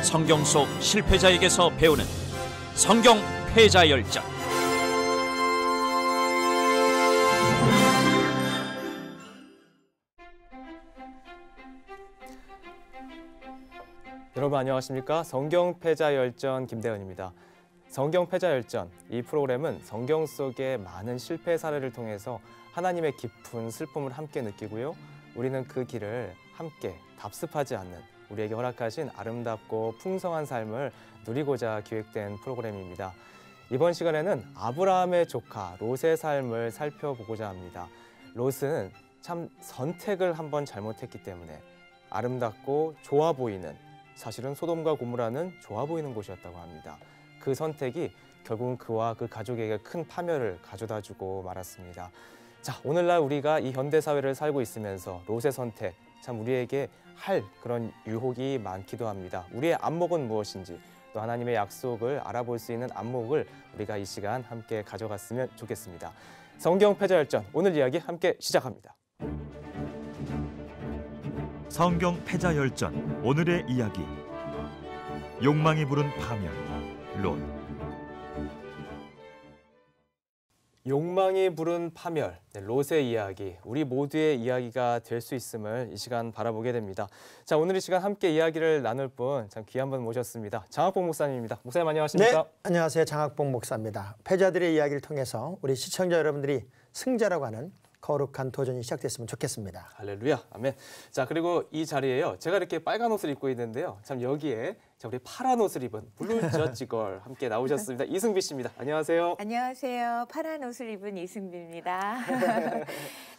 성경 속 실패자에게서 배우는 성경 패자 열전. 여러분 안녕하십니까? 성경 패자 열전 김대현입니다. 성경 패자 열전, 이 프로그램은 성경 속의 많은 실패 사례를 통해서 하나님의 깊은 슬픔을 함께 느끼고요. 우리는 그 길을 함께 답습하지 않는 우리에게 허락하신 아름답고 풍성한 삶을 누리고자 기획된 프로그램입니다. 이번 시간에는 아브라함의 조카 롯의 삶을 살펴보고자 합니다. 롯은 참 선택을 한번 잘못했기 때문에 아름답고 좋아 보이는, 사실은 소돔과 고모라는 좋아 보이는 곳이었다고 합니다. 그 선택이 결국은 그와 그 가족에게 큰 파멸을 가져다주고 말았습니다. 자, 오늘날 우리가 이 현대사회를 살고 있으면서 롯의 선택, 참 우리에게 할 그런 유혹이 많기도 합니다. 우리의 안목은 무엇인지, 또 하나님의 약속을 알아볼 수 있는 안목을 우리가 이 시간 함께 가져갔으면 좋겠습니다. 성경 패자 열전, 오늘 이야기 함께 시작합니다. 성경 패자 열전, 오늘의 이야기. 욕망이 부른 파멸, 롯. 욕망이 부른 파멸, 롯의 이야기, 우리 모두의 이야기가 될 수 있음을 이 시간 바라보게 됩니다. 자, 오늘 이 시간 함께 이야기를 나눌 분 참 귀한 분 모셨습니다. 장학봉 목사님입니다. 목사님 안녕하십니까? 네, 안녕하세요. 장학봉 목사입니다. 패자들의 이야기를 통해서 우리 시청자 여러분들이 승자라고 하는 거룩한 도전이 시작됐으면 좋겠습니다. 할렐루야, 아멘. 자, 그리고 이 자리에요, 제가 이렇게 빨간 옷을 입고 있는데요, 참 여기에 우리 파란 옷을 입은 블루 저지걸 함께 나오셨습니다. 이승비 씨입니다. 안녕하세요. 안녕하세요. 파란 옷을 입은 이승비입니다.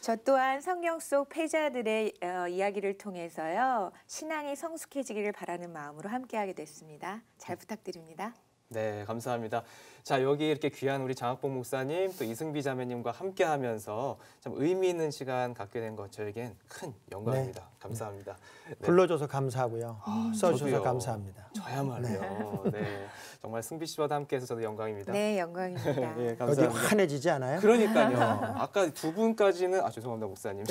저 또한 성경 속 패자들의 이야기를 통해서요, 신앙이 성숙해지기를 바라는 마음으로 함께하게 됐습니다. 잘 부탁드립니다. 네, 감사합니다. 자, 여기 이렇게 귀한 우리 장학봉 목사님, 또 이승비 자매님과 함께하면서 참 의미 있는 시간 갖게 된 것, 저에겐 큰 영광입니다. 네. 감사합니다. 네. 불러줘서 감사하고요. 써주셔서 저도요. 감사합니다. 저야말로요. 네, 정말 승비 씨와도 함께해서 저도 영광입니다. 네, 영광입니다. 네, 어디 감사합니다. 환해지지 않아요? 그러니까요. 아까 두 분까지는 죄송합니다 목사님.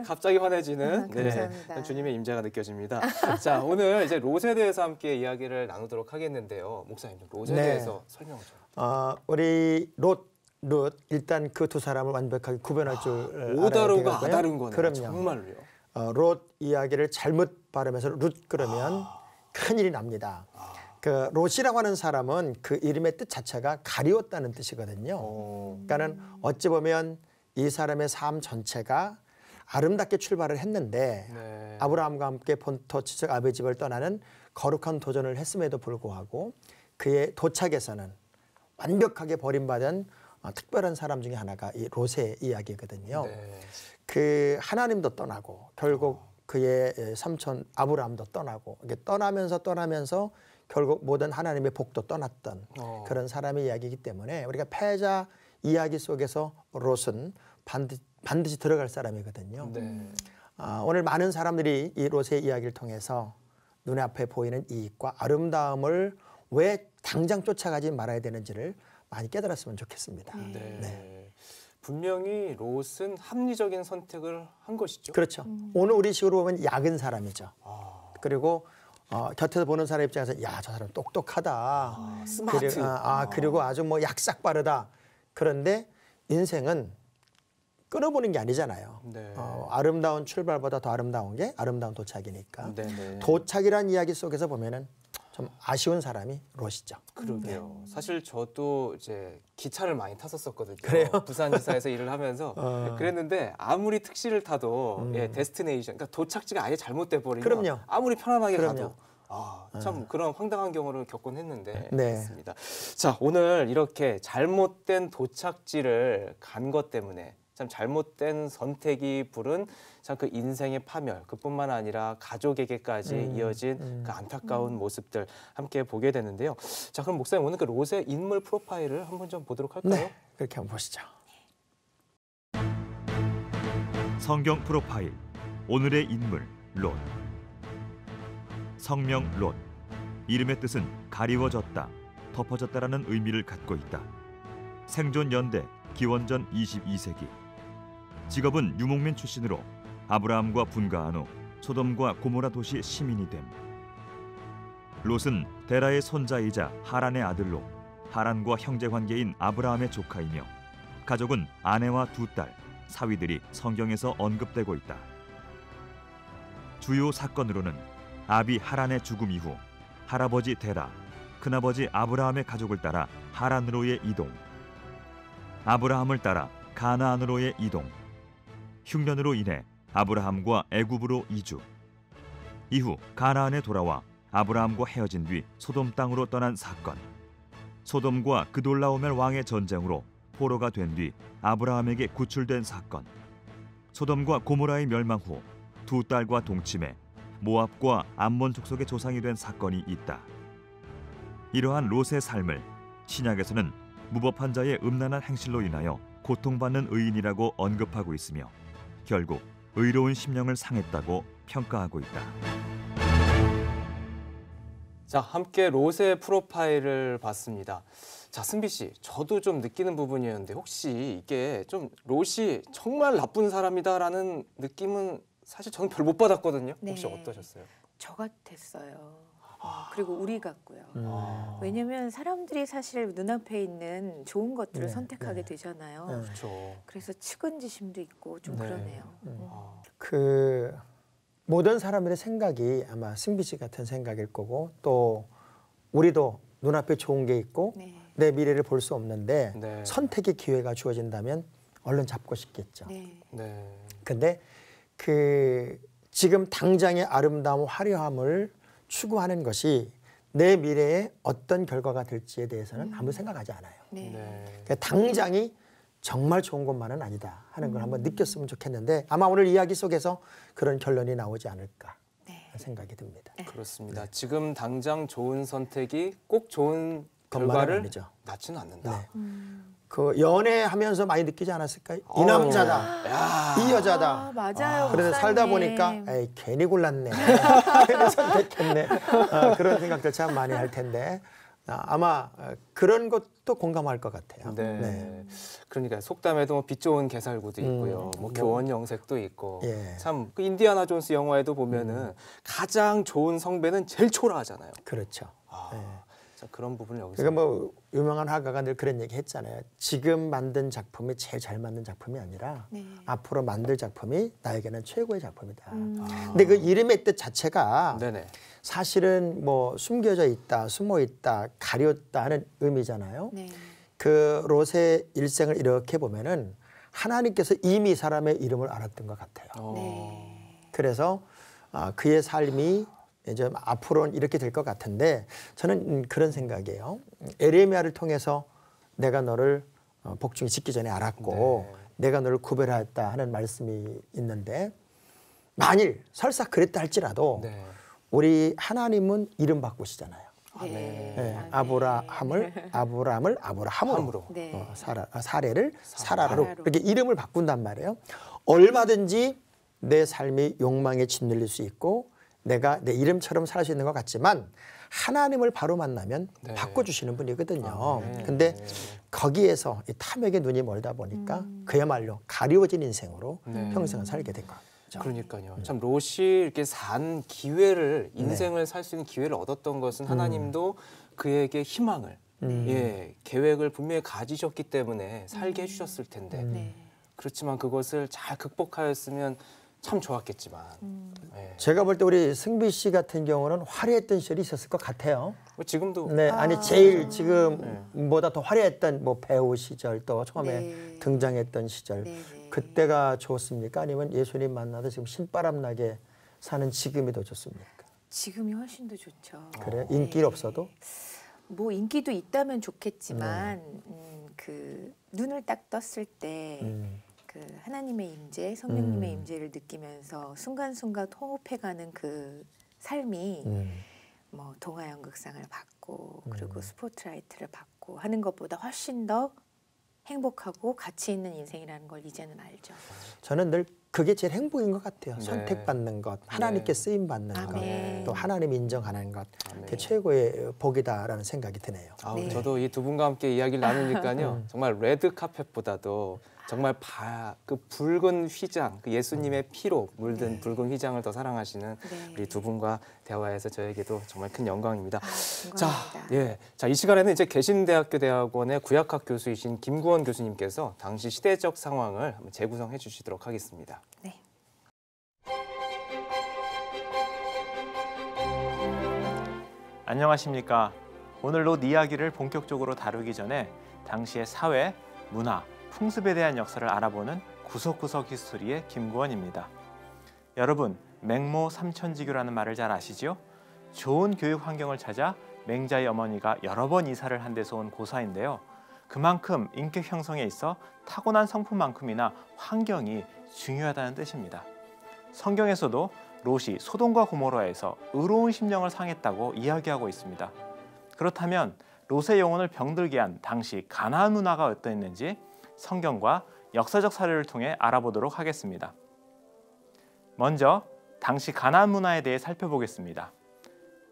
갑자기 환해지는 감사합니다. 주님의 임재가 느껴집니다. 자, 오늘 이제 롯에 대해서 함께 이야기를 나누도록 하겠는데요. 목사님, 롯에 대해서 설명을 좀. 우리 롯 일단 그 두 사람을 완벽하게 구별할 줄 알아야 오다르고 되겠고요. 아다른 거네요. 그럼요. 정말로요. 롯 이야기를 잘못 발음해서 룻 그러면 큰일이 납니다. 그 롯이라고 하는 사람은 그 이름의 뜻 자체가 가리웠다는 뜻이거든요. 그러니까는 어찌 보면 이 사람의 삶 전체가 아름답게 출발을 했는데 네. 아브라함과 함께 본토 지적 아버지 집을 떠나는 거룩한 도전을 했음에도 불구하고 그의 도착에서는 완벽하게 버림받은 특별한 사람 중에 하나가 이 롯의 이야기거든요. 네. 그 하나님도 떠나고 결국 그의 삼촌 아브라함도 떠나고 이게 떠나면서 결국 모든 하나님의 복도 떠났던 그런 사람의 이야기이기 때문에 우리가 패자 이야기 속에서 롯은 반드시 들어갈 사람이거든요. 네. 오늘 많은 사람들이 이 롯의 이야기를 통해서 눈에 앞에 보이는 이익과 아름다움을 왜 당장 쫓아가지 말아야 되는지를 많이 깨달았으면 좋겠습니다. 네. 분명히 롯은 합리적인 선택을 한 것이죠. 그렇죠. 오늘 우리 식으로 보면 약은 사람이죠. 그리고 곁에서 보는 사람 입장에서 야, 저 사람 똑똑하다. 스마트. 그리고 아주 뭐 약삭 빠르다. 그런데 인생은 끊어보는 게 아니잖아요. 네. 아름다운 출발보다 더 아름다운 게 아름다운 도착이니까. 네네. 도착이란 이야기 속에서 보면은 좀 아쉬운 사람이 롯이죠. 그러게요. 사실 저도 이제 기차를 많이 탔었거든요. 그래요? 부산지사에서 일을 하면서 그랬는데 아무리 특시를 타도 데스티네이션, 그러니까 도착지가 아예 잘못돼 버리면 그럼요. 아무리 편안하게 그럼요. 가도 참 그런 황당한 경우를 겪곤 했는데 네. 그렇습니다. 자, 오늘 이렇게 잘못된 도착지를 간 것 때문에 참 잘못된 선택이 부른 참 그 인생의 파멸, 그뿐만 아니라 가족에게까지 이어진 그 안타까운 모습들 함께 보게 되는데요. 자, 그럼 목사님 오늘 그 롯의 인물 프로파일을 한번 좀 보도록 할까요? 네, 그렇게 한번 보시죠. 성경 프로파일, 오늘의 인물 롯. 성명 롯. 이름의 뜻은 가리워졌다, 덮어졌다라는 의미를 갖고 있다. 생존 연대 기원전 22세기. 직업은 유목민 출신으로 아브라함과 분가한 후 소돔과 고모라 도시 시민이 됨. 롯은 데라의 손자이자 하란의 아들로 하란과 형제 관계인 아브라함의 조카이며 가족은 아내와 두 딸, 사위들이 성경에서 언급되고 있다. 주요 사건으로는 아비 하란의 죽음 이후 할아버지 데라, 큰아버지 아브라함의 가족을 따라 하란으로의 이동, 아브라함을 따라 가나안으로의 이동, 흉년으로 인해 아브라함과 애굽으로 이주, 이후 가나안에 돌아와 아브라함과 헤어진 뒤 소돔 땅으로 떠난 사건, 소돔과 그돌라오멜 왕의 전쟁으로 포로가 된 뒤 아브라함에게 구출된 사건, 소돔과 고모라의 멸망 후 두 딸과 동침해 모압과 암몬 족속의 조상이 된 사건이 있다. 이러한 롯의 삶을 신약에서는 무법한 자의 음란한 행실로 인하여 고통받는 의인이라고 언급하고 있으며 결국 의로운 심령을 상했다고 평가하고 있다. 자, 함께 롯의 프로파일을 봤습니다. 자, 승비 씨, 저도 좀 느끼는 부분이었는데 혹시 이게 좀 롯이 정말 나쁜 사람이다라는 느낌은 사실 저는 별 못 받았거든요. 혹시 네. 어떠셨어요? 저 같았어요. 그리고 우리 같고요. 아, 왜냐면 사람들이 사실 눈앞에 있는 좋은 것들을 네, 선택하게 네. 되잖아요. 그렇죠. 그래서 측은지심도 있고 좀 네. 그러네요. 아, 그 모든 사람들의 생각이 아마 승비 씨 같은 생각일 거고 또 우리도 눈앞에 좋은 게 있고 네. 내 미래를 볼 수 없는데 네. 선택의 기회가 주어진다면 얼른 잡고 싶겠죠. 네. 네. 근데 그 지금 당장의 아름다움, 화려함을 추구하는 것이 내 미래에 어떤 결과가 될지에 대해서는 아무 생각하지 않아요. 네. 네. 그러니까 당장이 정말 좋은 것만은 아니다 하는 걸 한번 느꼈으면 좋겠는데 아마 오늘 이야기 속에서 그런 결론이 나오지 않을까 네. 생각이 듭니다. 그렇습니다. 지금 당장 좋은 선택이 꼭 좋은 것만은 결과를 아니죠. 낳지는 않는다. 네. 그 연애하면서 많이 느끼지 않았을까요? 이 남자다, 야. 이 여자다. 아, 맞아요. 그래서 살다 목사님. 보니까 에이, 괜히 골랐네, 괜히 선택했네 그런 생각들 참 많이 할 텐데 아마 그런 것도 공감할 것 같아요. 네. 네. 그러니까 속담에도 뭐 빛 좋은 개살구도 있고요. 뭐 교원 영색도 있고. 예. 참 그 인디아나 존스 영화에도 보면은 가장 좋은 성배는 제일 초라하잖아요. 그렇죠. 아, 네. 자, 그런 부분을 여기서 그러니까 뭐 유명한 화가가 늘 그런 얘기 했잖아요. 지금 만든 작품이 제일 잘 만든 작품이 아니라 네. 앞으로 만들 작품이 나에게는 최고의 작품이다. 아. 근데 그 이름의 뜻 자체가 네네. 사실은 뭐 숨겨져 있다, 숨어 있다, 가렸다 하는 의미잖아요. 네. 그 롯의 일생을 이렇게 보면은 하나님께서 이미 사람의 이름을 알았던 것 같아요. 네. 그래서 그의 삶이 이제 앞으로는 이렇게 될 것 같은데 저는 그런 생각이에요. 에레미야를 통해서 내가 너를 복중에 짓기 전에 알았고 네. 내가 너를 구별하였다 하는 말씀이 있는데 만일 설사 그랬다 할지라도 네. 우리 하나님은 이름 바꾸시잖아요. 네. 네, 아, 네. 아브라함을 아브라함으로 네. 사례를 사라로 사라로. 이렇게 이름을 바꾼단 말이에요. 얼마든지 내 삶이 욕망에 짓눌릴 수 있고 내가 내 이름처럼 살 수 있는 것 같지만 하나님을 바로 만나면 네. 바꿔주시는 분이거든요. 네. 근데 네. 거기에서 이 탐욕의 눈이 멀다 보니까 그야말로 가리워진 인생으로 네. 평생을 살게 된 거죠. 그러니까요. 참 롯이 이렇게 산 기회를 인생을 살 수 있는 기회를 얻었던 것은 하나님도 그에게 희망을 예, 계획을 분명히 가지셨기 때문에 살게 해주셨을 텐데 네. 그렇지만 그것을 잘 극복하였으면 참 좋았겠지만 예. 제가 볼 때 우리 승비 씨 같은 경우는 화려했던 시절이 있었을 것 같아요. 뭐 지금도 네, 아니 제일 지금보다 더 화려했던 뭐 배우 시절 또 처음에 네. 등장했던 시절 네, 네. 그때가 좋습니까? 아니면 예수님 만나서 지금 신바람 나게 사는 지금이 더 좋습니까? 지금이 훨씬 더 좋죠. 그래 네. 인기는 없어도 뭐 인기도 있다면 좋겠지만 그 눈을 딱 떴을 때 그 하나님의 임재, 성령님의 임재를 느끼면서 순간순간 호흡해가는 그 삶이 뭐 동아연극상을 받고 그리고 스포트라이트를 받고 하는 것보다 훨씬 더 행복하고 가치 있는 인생이라는 걸 이제는 알죠. 저는 늘 그게 제일 행복인 것 같아요. 네. 선택받는 것, 하나님께 쓰임 받는 아멘. 것, 또 하나님 인정하는 것, 아멘. 그게 최고의 복이다라는 생각이 드네요. 네. 저도 이 두 분과 함께 이야기를 나누니까요. 정말 레드 카펫보다도 정말 그 붉은 휘장, 그 예수님의 피로 물든 네. 붉은 휘장을 더 사랑하시는 네. 우리 두 분과 대화해서 저에게도 정말 큰 영광입니다. 자, 이 시간에는 이제 개신대학교 대학원의 구약학 교수이신 김구원 교수님께서 당시 시대적 상황을 한번 재구성해 주시도록 하겠습니다. 네. 안녕하십니까. 오늘 롯 이야기를 본격적으로 다루기 전에 당시의 사회, 문화, 풍습에 대한 역사를 알아보는 구석구석 히스토리의 김구원입니다. 여러분, 맹모 삼천지교라는 말을 잘 아시죠? 좋은 교육 환경을 찾아 맹자의 어머니가 여러 번 이사를 한 데서 온 고사인데요. 그만큼 인격 형성에 있어 타고난 성품만큼이나 환경이 중요하다는 뜻입니다. 성경에서도 롯이 소돔과 고모라에서 의로운 심령을 상했다고 이야기하고 있습니다. 그렇다면 롯의 영혼을 병들게 한 당시 가나안 문화가 어떠했는지 성경과 역사적 사례를 통해 알아보도록 하겠습니다. 먼저 당시 가나안 문화에 대해 살펴보겠습니다.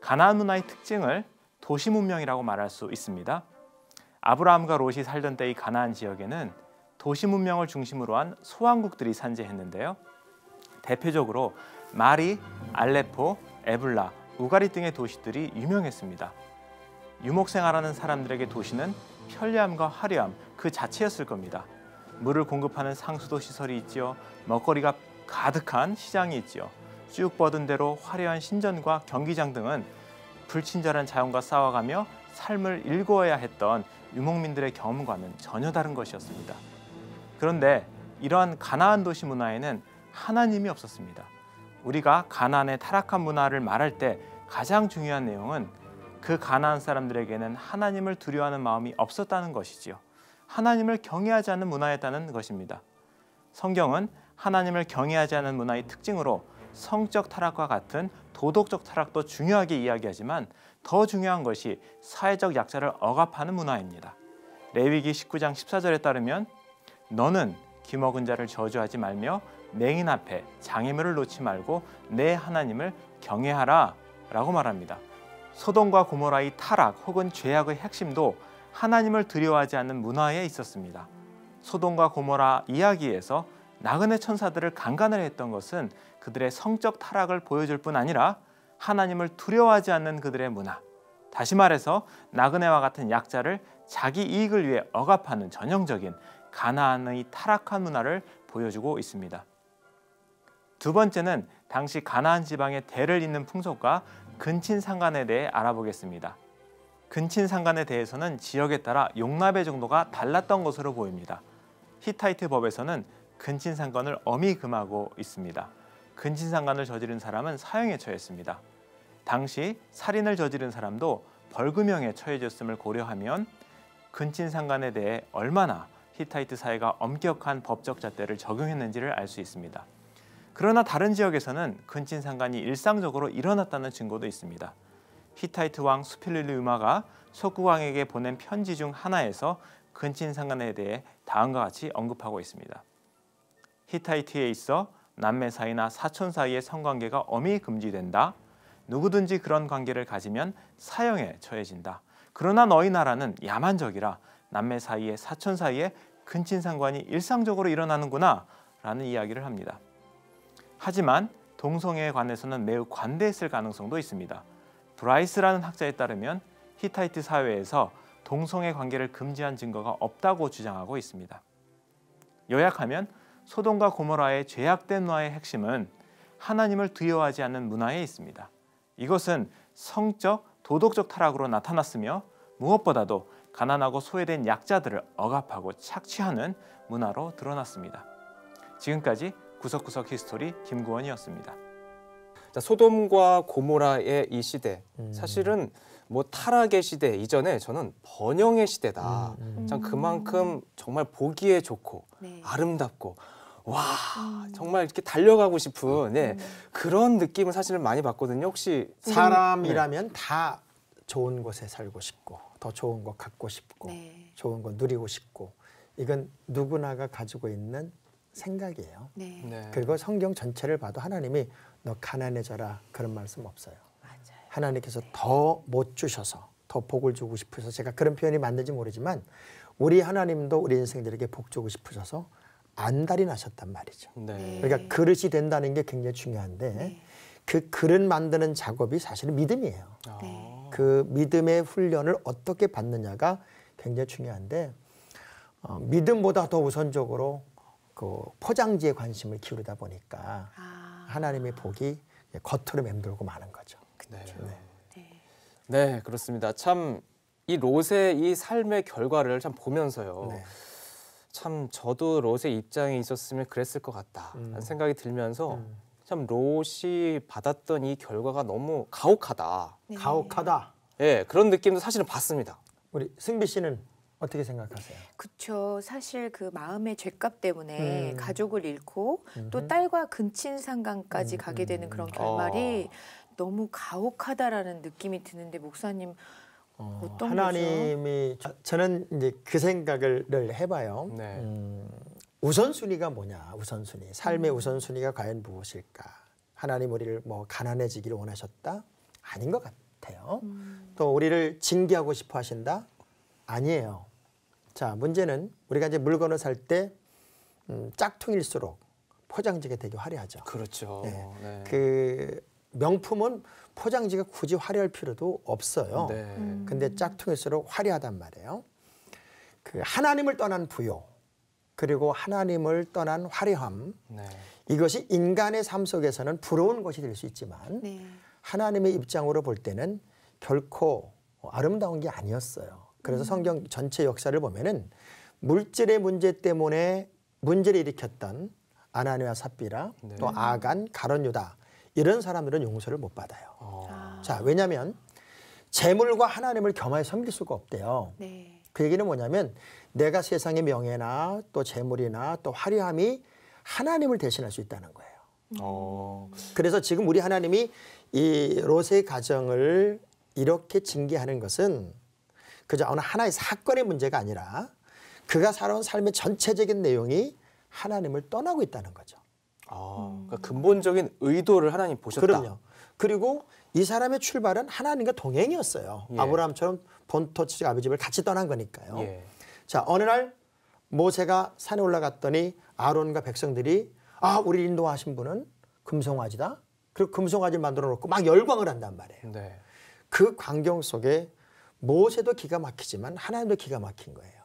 가나안 문화의 특징을 도시 문명이라고 말할 수 있습니다. 아브라함과 롯이 살던 때의 가나안 지역에는 도시 문명을 중심으로 한 소왕국들이 산재했는데요. 대표적으로 마리, 알레포, 에블라, 우가리 등의 도시들이 유명했습니다. 유목생활하는 사람들에게 도시는 편리함과 화려함 그 자체였을 겁니다. 물을 공급하는 상수도 시설이 있지요. 먹거리가 가득한 시장이 있지요. 쭉 뻗은 대로 화려한 신전과 경기장 등은 불친절한 자연과 싸워가며 삶을 일궈야 했던 유목민들의 경험과는 전혀 다른 것이었습니다. 그런데 이러한 가나안 도시 문화에는 하나님이 없었습니다. 우리가 가나안의 타락한 문화를 말할 때 가장 중요한 내용은 그 가나안 사람들에게는 하나님을 두려워하는 마음이 없었다는 것이지요. 하나님을 경외하지 않는 문화였다는 것입니다. 성경은 하나님을 경외하지 않는 문화의 특징으로 성적 타락과 같은 도덕적 타락도 중요하게 이야기하지만 더 중요한 것이 사회적 약자를 억압하는 문화입니다. 레위기 19장 14절에 따르면 너는 기먹은 자를 저주하지 말며 맹인 앞에 장애물을 놓지 말고 내 하나님을 경외하라 라고 말합니다. 소돔과 고모라의 타락 혹은 죄악의 핵심도 하나님을 두려워하지 않는 문화에 있었습니다. 소돔과 고모라 이야기에서 나그네 천사들을 강간을 했던 것은 그들의 성적 타락을 보여줄 뿐 아니라 하나님을 두려워하지 않는 그들의 문화, 다시 말해서 나그네와 같은 약자를 자기 이익을 위해 억압하는 전형적인 가나안의 타락한 문화를 보여주고 있습니다. 두 번째는 당시 가나안 지방의 대를 잇는 풍속과 근친상간에 대해 알아보겠습니다. 근친상간에 대해서는 지역에 따라 용납의 정도가 달랐던 것으로 보입니다. 히타이트 법에서는 근친상간을 엄히 금하고 있습니다. 근친상간을 저지른 사람은 사형에 처했습니다. 당시 살인을 저지른 사람도 벌금형에 처해졌음을 고려하면 근친상간에 대해 얼마나 히타이트 사회가 엄격한 법적 잣대를 적용했는지를 알 수 있습니다. 그러나 다른 지역에서는 근친상간이 일상적으로 일어났다는 증거도 있습니다. 히타이트 왕 수필르르마가 석국왕에게 보낸 편지 중 하나에서 근친상간에 대해 다음과 같이 언급하고 있습니다. 히타이트에 있어 남매 사이나 사촌 사이의 성관계가 엄히 금지된다. 누구든지 그런 관계를 가지면 사형에 처해진다. 그러나 너희 나라는 야만적이라 남매 사이에 사촌 사이에 근친상간이 일상적으로 일어나는구나 라는 이야기를 합니다. 하지만 동성애에 관해서는 매우 관대했을 가능성도 있습니다. 브라이스라는 학자에 따르면 히타이트 사회에서 동성애 관계를 금지한 증거가 없다고 주장하고 있습니다. 요약하면 소돔과 고모라의 죄악된 문화의 핵심은 하나님을 두려워하지 않는 문화에 있습니다. 이것은 성적, 도덕적 타락으로 나타났으며 무엇보다도 가난하고 소외된 약자들을 억압하고 착취하는 문화로 드러났습니다. 지금까지 구석구석 히스토리 김구원이었습니다. 자, 소돔과 고모라의 이 시대, 사실은 뭐 타락의 시대 이전에 저는 번영의 시대다. 참 그만큼 정말 보기에 좋고 네. 아름답고 와 정말 이렇게 달려가고 싶은 그런 느낌을 사실은 많이 받거든요. 혹시 사람이라면 다 좋은 곳에 살고 싶고 더 좋은 거 갖고 싶고 네. 좋은 거 누리고 싶고 이건 누구나가 가지고 있는 생각이에요. 네. 네. 그리고 성경 전체를 봐도 하나님이 너 가난해져라 그런 말씀 없어요. 맞아요. 하나님께서 더 못 주셔서 더 복을 주고 싶으셔서 제가 그런 표현이 맞는지 모르지만 우리 하나님도 우리 인생들에게 복 주고 싶으셔서 안달이 나셨단 말이죠. 네. 그러니까 그릇이 된다는 게 굉장히 중요한데 네. 그 그릇 만드는 작업이 사실은 믿음이에요. 네. 그 믿음의 훈련을 어떻게 받느냐가 굉장히 중요한데 믿음보다 더 우선적으로 그 포장지에 관심을 기울이다 보니까 하나님의 복이 겉으로 맴돌고 마는 거죠. 네. 네. 네, 그렇습니다. 참 이 롯의 이 삶의 결과를 참 보면서요. 네. 참 저도 롯의 입장에 있었으면 그랬을 것 같다라는 생각이 들면서 참 롯이 받았던 이 결과가 너무 가혹하다. 네. 가혹하다. 예, 그런 느낌도 사실은 받습니다. 우리 승비 씨는 어떻게 생각하세요? 그쵸. 사실 그 마음의 죄값 때문에 음. 가족을 잃고 또 딸과 근친상간까지 가게 되는 그런 결말이 너무 가혹하다라는 느낌이 드는데 목사님 어떤 하나님이 저는 이제 그 생각을 늘 해봐요. 네. 우선순위가 뭐냐? 우선순위. 삶의 우선순위가 과연 무엇일까? 하나님 우리를 뭐 가난해지기를 원하셨다? 아닌 것 같아요. 또 우리를 징계하고 싶어 하신다? 아니에요. 자, 문제는 우리가 이제 물건을 살 때 짝퉁일수록 포장지가 되게 화려하죠. 그렇죠. 네. 네. 그 명품은 포장지가 굳이 화려할 필요도 없어요. 네. 근데 짝퉁일수록 화려하단 말이에요. 그 하나님을 떠난 부요, 그리고 하나님을 떠난 화려함, 네. 이것이 인간의 삶 속에서는 부러운 것이 될 수 있지만 네. 하나님의 입장으로 볼 때는 결코 아름다운 게 아니었어요. 그래서 성경 전체 역사를 보면은 물질의 문제 때문에 문제를 일으켰던 아나니와 삽비라, 네. 또 아간, 가룟 유다 이런 사람들은 용서를 못 받아요. 자, 왜냐하면 재물과 하나님을 겸하여 섬길 수가 없대요. 네. 그 얘기는 뭐냐면 내가 세상의 명예나 또 재물이나 또 화려함이 하나님을 대신할 수 있다는 거예요. 그래서 지금 우리 하나님이 이 롯의 가정을 이렇게 징계하는 것은 그저 어느 하나의 사건의 문제가 아니라 그가 살아온 삶의 전체적인 내용이 하나님을 떠나고 있다는 거죠. 그러니까 근본적인 의도를 하나님 보셨다. 그럼요. 그리고 이 사람의 출발은 하나님과 동행이었어요. 예. 아브라함처럼 본토집 아비 집을 같이 떠난 거니까요. 예. 자, 어느 날 모세가 산에 올라갔더니 아론과 백성들이 우리 인도하신 분은 금송아지다. 그리고 금송아지를 만들어 놓고 막 열광을 한단 말이에요. 네. 그 광경 속에 모세도 기가 막히지만 하나님도 기가 막힌 거예요.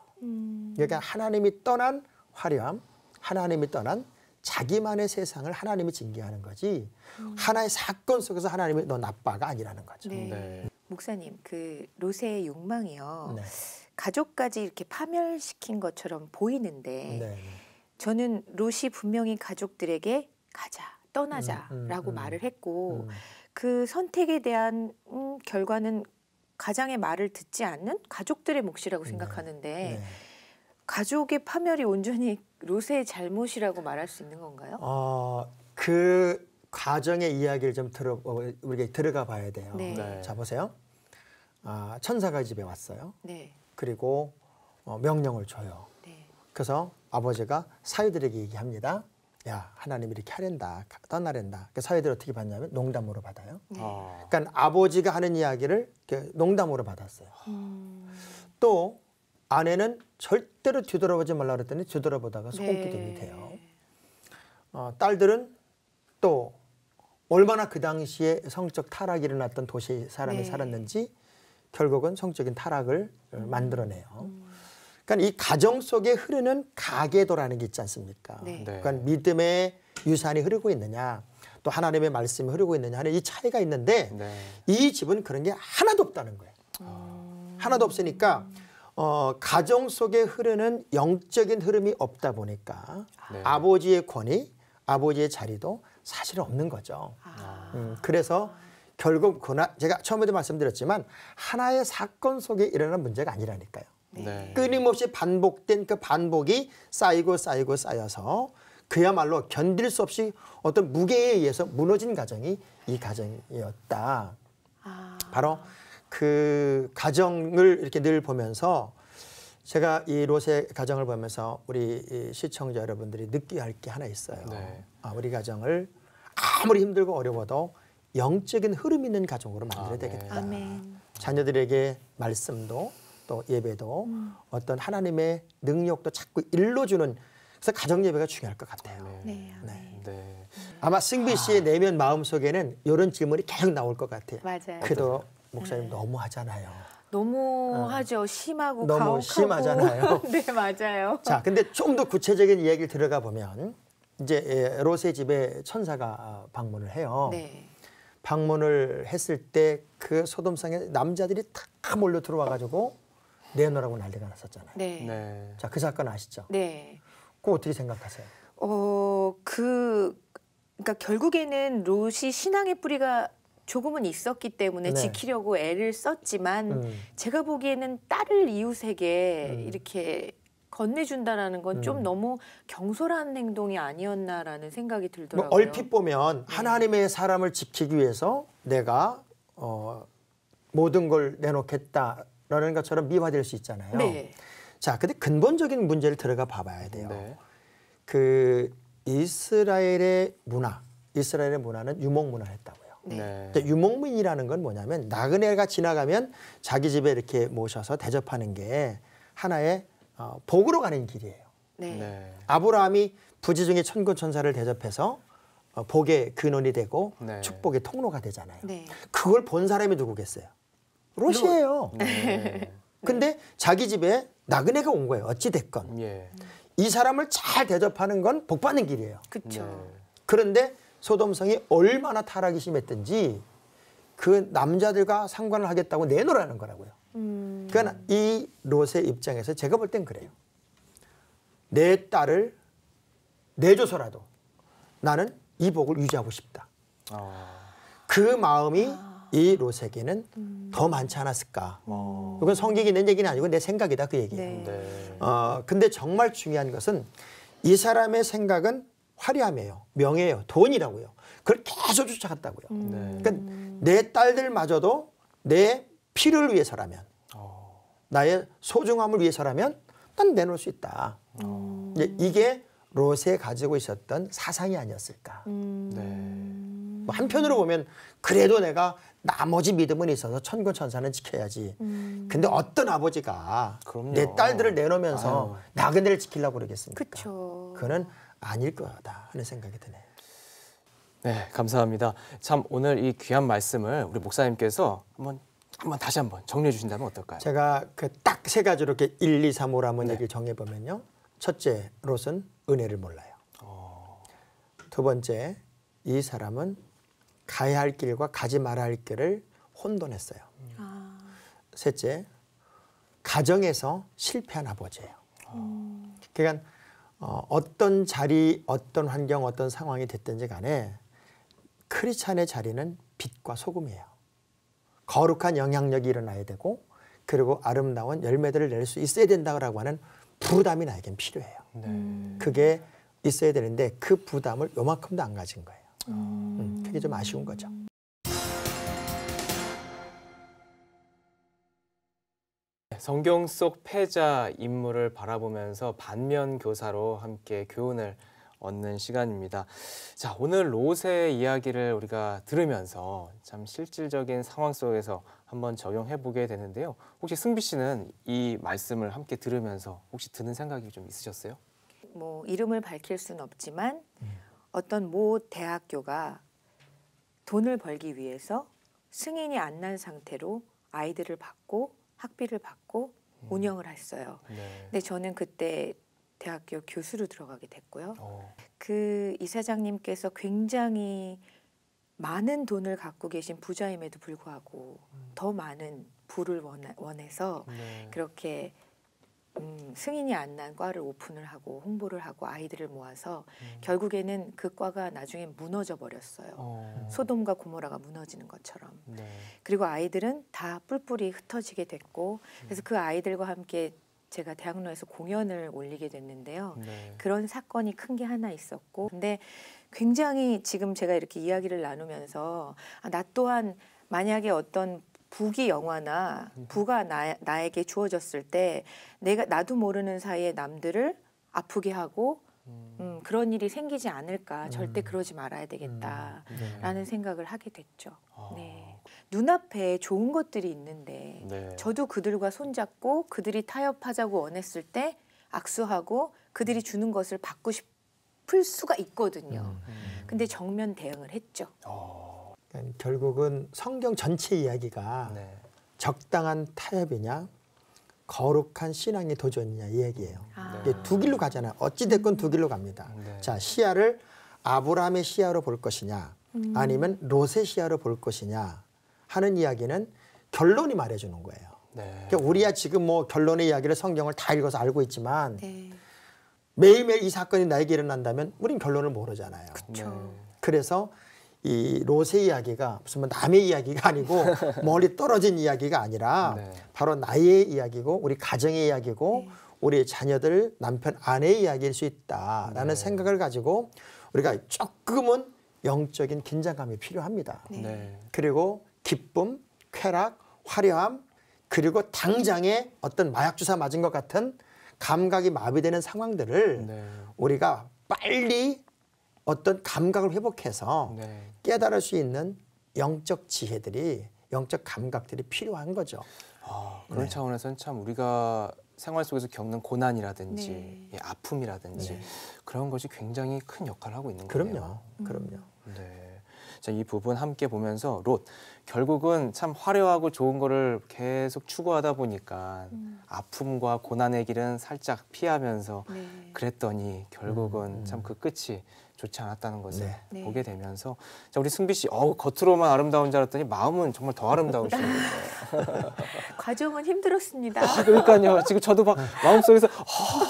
그러니까 하나님이 떠난 화려함, 하나님이 떠난 자기만의 세상을 하나님이 징계하는 거지 하나의 사건 속에서 하나님이 너 나빠가 아니라는 거죠. 네. 네. 목사님, 그 롯의 욕망이요. 네. 가족까지 이렇게 파멸시킨 것처럼 보이는데 네. 저는 롯이 분명히 가족들에게 가자, 떠나자라고 말을 했고 그 선택에 대한 결과는 가장의 말을 듣지 않는 가족들의 몫이라고 생각하는데 네. 가족의 파멸이 온전히 롯의 잘못이라고 말할 수 있는 건가요? 그 과정의 이야기를 좀 우리가 들어가 봐야 돼요. 네. 네. 자, 보세요. 천사가 집에 왔어요. 네. 그리고 명령을 줘요. 네. 그래서 아버지가 사위들에게 얘기합니다. 야, 하나님이 이렇게 하랜다, 떠나랜다. 그 사위들이 어떻게 받냐면 농담으로 받아요. 네. 그러니까 아버지가 하는 이야기를 이렇게 농담으로 받았어요. 또 아내는 절대로 뒤돌아보지 말라 그랬더니 뒤돌아보다가 소금기둥이 돼요. 딸들은 또 얼마나 그 당시에 성적 타락이 일어났던 도시 사람이 네. 살았는지 결국은 성적인 타락을 만들어내요. 그러니까 이 가정 속에 흐르는 가계도라는 게 있지 않습니까? 네. 그러니까 믿음의 유산이 흐르고 있느냐, 또 하나님의 말씀이 흐르고 있느냐 하는 이 차이가 있는데 네. 이 집은 그런 게 하나도 없다는 거예요. 하나도 없으니까 가정 속에 흐르는 영적인 흐름이 없다 보니까 네. 아버지의 권위, 아버지의 자리도 사실 없는 거죠. 그래서 결국 제가 처음에도 말씀드렸지만 하나의 사건 속에 일어난 문제가 아니라니까요. 네. 끊임없이 반복된 그 반복이 쌓이고 쌓여서 그야말로 견딜 수 없이 어떤 무게에 의해서 무너진 가정이 이 가정이었다. 바로 그 가정을 이렇게 늘 보면서 제가 이 롯의 가정을 보면서 우리 이 시청자 여러분들이 느껴야 할 게 하나 있어요. 네. 우리 가정을 아무리 힘들고 어려워도 영적인 흐름 있는 가정으로 만들어야 되겠다. 아멘. 자녀들에게 말씀도 또 예배도 어떤 하나님의 능력도 자꾸 일러주는, 그래서 가정 예배가 중요할 것 같아요. 네, 아멘. 네. 아마 승비 씨의 내면 마음속에는 이런 질문이 계속 나올 것 같아요. 맞아요. 그래도 목사님 너무 하잖아요. 너무 하죠. 심하고 너무 가혹하고. 심하잖아요. 네, 맞아요. 자, 근데 좀 더 구체적인 이야기를 들어가 보면 이제 롯의 집에 천사가 방문을 해요. 네. 방문을 했을 때 그 소돔성에 남자들이 다 몰려 들어와 가지고 내놓으라고 난리가 났었잖아요. 네. 네. 자, 그 사건 아시죠? 네. 그거 어떻게 생각하세요? 그러니까 결국에는 롯이 신앙의 뿌리가 조금은 있었기 때문에 네. 지키려고 애를 썼지만 제가 보기에는 딸을 이웃에게 이렇게 건네준다라는 건 좀 너무 경솔한 행동이 아니었나라는 생각이 뭐 들더라고요. 얼핏 보면 하나님의 사람을 지키기 위해서 내가 모든 걸 내놓겠다라는 것처럼 미화될 수 있잖아요. 네. 자, 근데 근본적인 문제를 들어가 봐봐야 돼요. 네. 그 이스라엘의 문화는 유목 문화였다고요. 네. 근데 유목민이라는 건 뭐냐면 나그네가 지나가면 자기 집에 이렇게 모셔서 대접하는 게 하나의 복으로 가는 길이에요. 네. 네. 아브라함이 부지중에 천군천사를 대접해서 복의 근원이 되고 네. 축복의 통로가 되잖아요. 네. 그걸 본 사람이 누구겠어요? 롯이에요. 네. 근데 자기 집에 나그네가 온 거예요. 어찌 됐건. 예. 이 사람을 잘 대접하는 건 복 받는 길이에요. 그렇죠. 네. 그런데 소돔성이 얼마나 타락이 심했든지 그 남자들과 상관을 하겠다고 내놓으라는 거라고요. 그러니까 이 롯의 입장에서 제가 볼 땐 그래요. 내 딸을 내줘서라도 나는 이 복을 유지하고 싶다. 그 마음이 이 롯에게는 더 많지 않았을까. 이건 성경이 낸 얘기는 아니고 내 생각이다, 그 얘기예요. 네. 네. 근데 정말 중요한 것은 이 사람의 생각은 화려함이에요. 명예예요. 돈이라고요. 그걸 계속 쫓아갔다고요. 네. 그러니까 내 딸들마저도 내 피를 위해서라면, 나의 소중함을 위해서라면 난 내놓을 수 있다. 이제 이게 롯에 가지고 있었던 사상이 아니었을까. 네. 뭐 한편으로 보면 그래도 내가 나머지 믿음은 있어서 천군천사는 지켜야지. 근데 어떤 아버지가 그럼요. 내 딸들을 내놓으면서 아유. 나그네를 지키려고 그러겠습니까? 그렇죠. 그거는 아닐 거다 하는 생각이 드네요. 네, 감사합니다. 참 오늘 이 귀한 말씀을 우리 목사님께서 한번 다시 한번 정리해 주신다면 어떨까요? 제가 그 딱 세 가지로 이렇게 1, 2, 3, 5로 한번 얘기를 정해보면요. 첫째, 롯은 은혜를 몰라요. 두 번째, 이 사람은 가야 할 길과 가지 말아야 할 길을 혼돈했어요. 셋째, 가정에서 실패한 아버지예요. 그러니까 어떤 자리, 어떤 환경, 어떤 상황이 됐든지 간에 크리스찬의 자리는 빛과 소금이에요. 거룩한 영향력이 일어나야 되고 그리고 아름다운 열매들을 낼 수 있어야 된다고 하는 부담이 나에겐 필요해요. 네. 그게 있어야 되는데 그 부담을 요만큼도 안 가진 거예요. 그게 좀 아쉬운 거죠. 성경 속 패자 인물을 바라보면서 반면 교사로 함께 교훈을 얻는 시간입니다. 자, 오늘 롯의 이야기를 우리가 들으면서 참 실질적인 상황 속에서 한번 적용해 보게 되는데요. 혹시 승비 씨는 이 말씀을 함께 들으면서 혹시 드는 생각이 좀 있으셨어요? 뭐 이름을 밝힐 수는 없지만 어떤 모 대학교가 돈을 벌기 위해서 승인이 안 난 상태로 아이들을 받고 학비를 받고 운영을 했어요. 네. 근데 저는 그때 대학교 교수로 들어가게 됐고요. 그 이사장님께서 굉장히 많은 돈을 갖고 계신 부자임에도 불구하고 더 많은 부를 원해서 네. 그렇게 승인이 안 난 과를 오픈을 하고 홍보를 하고 아이들을 모아서 결국에는 그 과가 나중에 무너져 버렸어요. 소돔과 고모라가 무너지는 것처럼. 네. 그리고 아이들은 다 뿔뿔이 흩어지게 됐고 그래서 그 아이들과 함께 제가 대학로에서 공연을 올리게 됐는데요. 네. 그런 사건이 큰 게 하나 있었고 근데 굉장히 지금 제가 이렇게 이야기를 나누면서 나 또한 만약에 어떤 부귀 영화나 부가 나에게 주어졌을 때 나도 모르는 사이에 남들을 아프게 하고 그런 일이 생기지 않을까. 절대 그러지 말아야 되겠다라는 생각을 하게 됐죠. 네. 눈앞에 좋은 것들이 있는데 네. 저도 그들과 손잡고 그들이 타협하자고 원했을 때 악수하고 그들이 주는 것을 받고 싶을 수가 있거든요. 근데 정면 대응을 했죠. 그러니까 결국은 성경 전체 이야기가 네. 적당한 타협이냐 거룩한 신앙의 도전이냐 이 얘기예요. 이게 두 길로 가잖아요. 어찌 됐건 두 길로 갑니다. 네. 자, 시야를 아브라함의 시야로 볼 것이냐 아니면 롯의 시야로 볼 것이냐 하는 이야기는 결론이 말해주는 거예요. 네. 그러니까 우리야 지금 뭐 결론의 이야기를 성경을 다 읽어서 알고 있지만 네. 매일매일 이 사건이 나에게 일어난다면 우린 결론을 모르잖아요. 그렇죠. 그래서 이 롯의 이야기가 무슨 뭐 남의 이야기가 아니고 멀리 떨어진 이야기가 아니라 네. 바로 나의 이야기고 우리 가정의 이야기고 우리 자녀들 남편 아내의 이야기일 수 있다라는 생각을 가지고 우리가 조금은 영적인 긴장감이 필요합니다. 네. 그리고 기쁨, 쾌락, 화려함 그리고 당장에 어떤 마약 주사 맞은 것 같은 감각이 마비되는 상황들을 네. 우리가 빨리 어떤 감각을 회복해서 네. 깨달을 수 있는 영적 지혜들이 영적 감각들이 필요한 거죠. 그런 차원에서는 참 우리가 생활 속에서 겪는 고난이라든지 네. 예, 아픔이라든지 그런 것이 굉장히 큰 역할을 하고 있는 그럼요. 거예요. 그럼요. 네. 자, 이 부분 함께 보면서 롯 결국은 참 화려하고 좋은 거를 계속 추구하다 보니까 아픔과 고난의 길은 살짝 피하면서 네. 그랬더니 결국은 참 그 끝이 좋지 않았다는 것을 네. 보게 되면서 자, 우리 승비 씨 겉으로만 아름다운 줄 알았더니 마음은 정말 더 아름다우시는 거예요. 과정은 힘들었습니다. 그러니까요. 지금 저도 막 마음속에서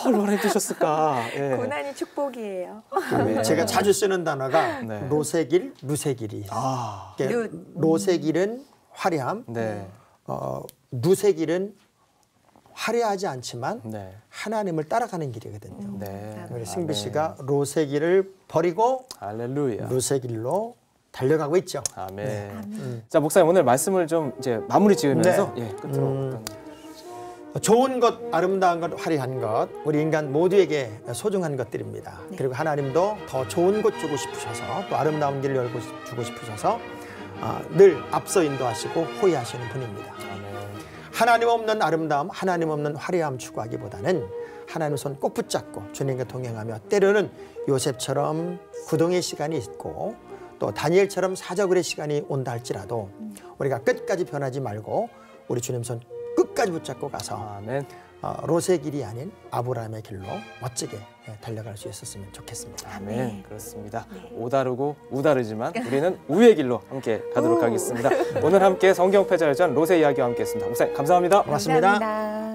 얼마나 힘드셨을까. 예. 고난이 축복이에요. 네. 제가 자주 쓰는 단어가 네. 롯의 길, 룻의 길이. 아, 그러니까 롯의 길은 화려함, 네. 룻의 길은 화려하지 않지만 네. 하나님을 따라가는 길이거든요. 네. 우리 승비 씨가 롯의 길을 버리고 할렐루야. 룻의 길로 달려가고 있죠. 아멘. 자, 목사님 오늘 말씀을 좀 이제 마무리 지으면서 예, 끝으로 어떤 좋은 것, 아름다운 것, 화려한 것, 우리 인간 모두에게 소중한 것들입니다. 그리고 하나님도 더 좋은 것 주고 싶으셔서 또 아름다운 길을 열고 주고 싶으셔서 늘 앞서 인도하시고 호위하시는 분입니다. 하나님 없는 아름다움, 하나님 없는 화려함 추구하기보다는 하나님 손 꼭 붙잡고 주님과 동행하며 때로는 요셉처럼 구동의 시간이 있고 또 다니엘처럼 사자굴의 시간이 온다 할지라도 우리가 끝까지 변하지 말고 우리 주님 손 끝까지 붙잡고 가서 아멘. 롯의 길이 아닌 아브라함의 길로 멋지게 달려갈 수 있었으면 좋겠습니다. 아멘. 그렇습니다. 오다르고 우다르지만 우리는 우의 길로 함께 가도록 하겠습니다. 오늘 함께 성경 패자 열전 롯의 이야기와 함께했습니다. 목사님 감사합니다. 고맙습니다. 감사합니다.